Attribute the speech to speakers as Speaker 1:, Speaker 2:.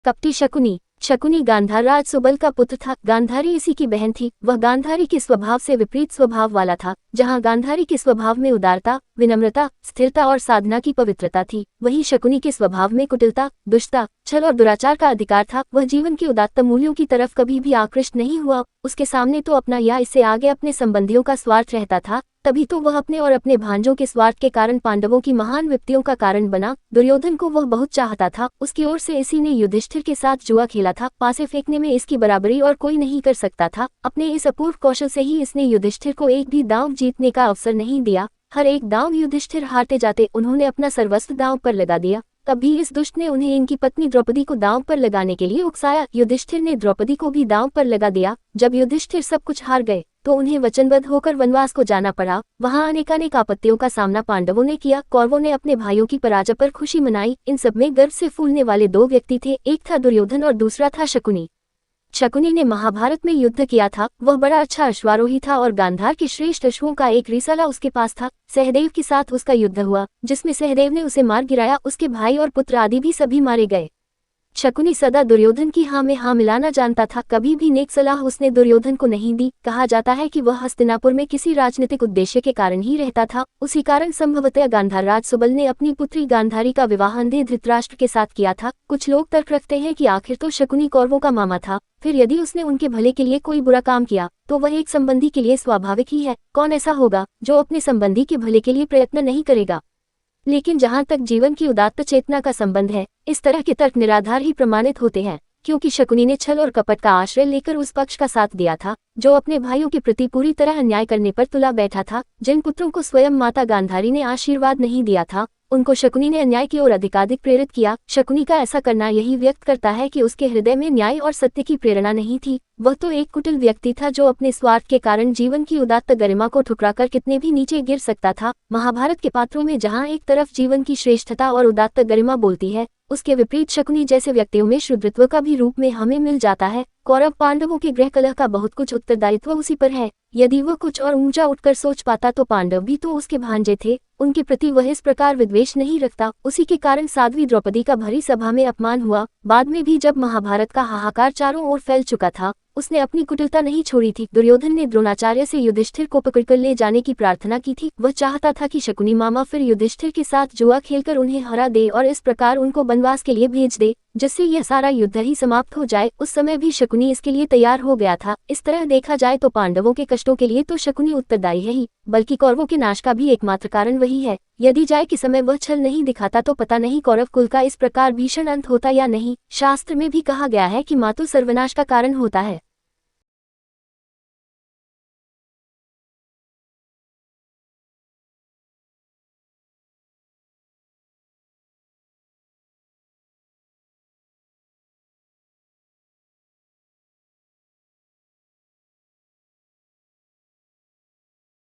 Speaker 1: कपटी शकुनी। शकुनी गांधार राज सुबल का पुत्र था। गांधारी इसी की बहन थी। वह गांधारी के स्वभाव से विपरीत स्वभाव वाला था। जहां गांधारी के स्वभाव में उदारता, विनम्रता, स्थिरता और साधना की पवित्रता थी, वहीं शकुनी के स्वभाव में कुटिलता, दुष्टता, छल और दुराचार का अधिकार था। वह जीवन के उदात्त मूल्यों की तरफ कभी भी आकृष्ट नहीं हुआ। उसके सामने तो अपना या इससे आगे अपने संबंधियों का स्वार्थ रहता था। तभी तो वह अपने और अपने भांजों के स्वार्थ के कारण पांडवों की महान विपत्तियों का कारण बना। दुर्योधन को वह बहुत चाहता था। उसकी ओर से इसी ने युधिष्ठिर के साथ जुआ खेला था। पासे फेंकने में इसकी बराबरी और कोई नहीं कर सकता था। अपने इस अपूर्व कौशल से ही इसने युधिष्ठिर को एक भी दांव जीतने का अवसर नहीं दिया। हर एक दांव युधिष्ठिर हारते जाते उन्होंने अपना सर्वस्व दांव पर लगा दिया। तभी इस दुष्ट ने उन्हें इनकी पत्नी द्रौपदी को दांव पर लगाने के लिए उकसाया। युधिष्ठिर ने द्रौपदी को भी दांव पर लगा दिया। जब युधिष्ठिर सब कुछ हार गए तो उन्हें वचनबद्ध होकर वनवास को जाना पड़ा। वहां अनेकानेक आपत्तियों का सामना पांडवों ने किया। कौरवों ने अपने भाइयों की पराजय पर खुशी मनाई। इन सब में गर्व से फूलने वाले दो व्यक्ति थे, एक था दुर्योधन और दूसरा था शकुनी। शकुनी ने महाभारत में युद्ध किया था। वह बड़ा अच्छा अश्वारोही था और गांधार के श्रेष्ठ अश्वों का एक रिसाला उसके पास था। सहदेव के साथ उसका युद्ध हुआ, जिसमें सहदेव ने उसे मार गिराया। उसके भाई और पुत्र आदि भी सभी मारे गए। शकुनी सदा दुर्योधन की हाँ में हाँ मिलाना जानता था। कभी भी नेक सलाह उसने दुर्योधन को नहीं दी। कहा जाता है कि वह हस्तिनापुर में किसी राजनीतिक उद्देश्य के कारण ही रहता था। उसी कारण संभवतः गांधार राज सुबल ने अपनी पुत्री गांधारी का विवाह अंधे धृतराष्ट्र के साथ किया था। कुछ लोग तर्क रखते हैं कि आखिर तो शकुनी कौरवों का मामा था। फिर यदि उसने उनके भले के लिए कोई बुरा काम किया तो वह एक संबंधी के लिए स्वाभाविक ही है। कौन ऐसा होगा जो अपने संबंधी के भले के लिए प्रयत्न नहीं करेगा। लेकिन जहां तक जीवन की उदात्त चेतना का संबंध है, इस तरह के तर्क निराधार ही प्रमाणित होते हैं, क्योंकि शकुनी ने छल और कपट का आश्रय लेकर उस पक्ष का साथ दिया था जो अपने भाइयों के प्रति पूरी तरह अन्याय करने पर तुला बैठा था। जिन पुत्रों को स्वयं माता गांधारी ने आशीर्वाद नहीं दिया था, उनको शकुनी ने अन्याय की ओर अधिकाधिक प्रेरित किया। शकुनी का ऐसा करना यही व्यक्त करता है कि उसके हृदय में न्याय और सत्य की प्रेरणा नहीं थी। वह तो एक कुटिल व्यक्ति था जो अपने स्वार्थ के कारण जीवन की उदात्त गरिमा को ठुकराकर कितने भी नीचे गिर सकता था। महाभारत के पात्रों में जहां एक तरफ जीवन की श्रेष्ठता और उदात्त गरिमा बोलती है, उसके विपरीत शकुनी जैसे व्यक्तियों में शूद्रत्व का भी रूप में हमें मिल जाता है। कौरव पांडवों के गृह कलह का बहुत कुछ उत्तरदायित्व उसी पर है। यदि वह कुछ और ऊंचा उठकर सोच पाता तो पांडव भी तो उसके भांजे थे, उनके प्रति वह इस प्रकार विद्वेष नहीं रखता। उसी के कारण साध्वी द्रौपदी का भरी सभा में अपमान हुआ। बाद में भी जब महाभारत का हाहाकार चारों ओर फैल चुका था, उसने अपनी कुटिलता नहीं छोड़ी थी। दुर्योधन ने द्रोणाचार्य से युधिष्ठिर को पकड़कर ले जाने की प्रार्थना की थी। वह चाहता था कि शकुनी मामा फिर युधिष्ठिर के साथ जुआ खेलकर उन्हें हरा दे और इस प्रकार उनको वनवास के लिए भेज दे, जिससे यह सारा युद्ध ही समाप्त हो जाए। उस समय भी शकुनी इसके लिए तैयार हो गया था। इस तरह देखा जाए तो पांडवों के कष्टों के लिए तो शकुनी उत्तरदायी है ही, बल्कि कौरवों के नाश का भी एकमात्र कारण वही है। यदि जाए कि समय वह छल नहीं दिखाता तो पता नहीं कौरव कुल का इस प्रकार भीषण अंत होता या नहीं। शास्त्र में भी कहा गया है कि मातु सर्वनाश का कारण होता है।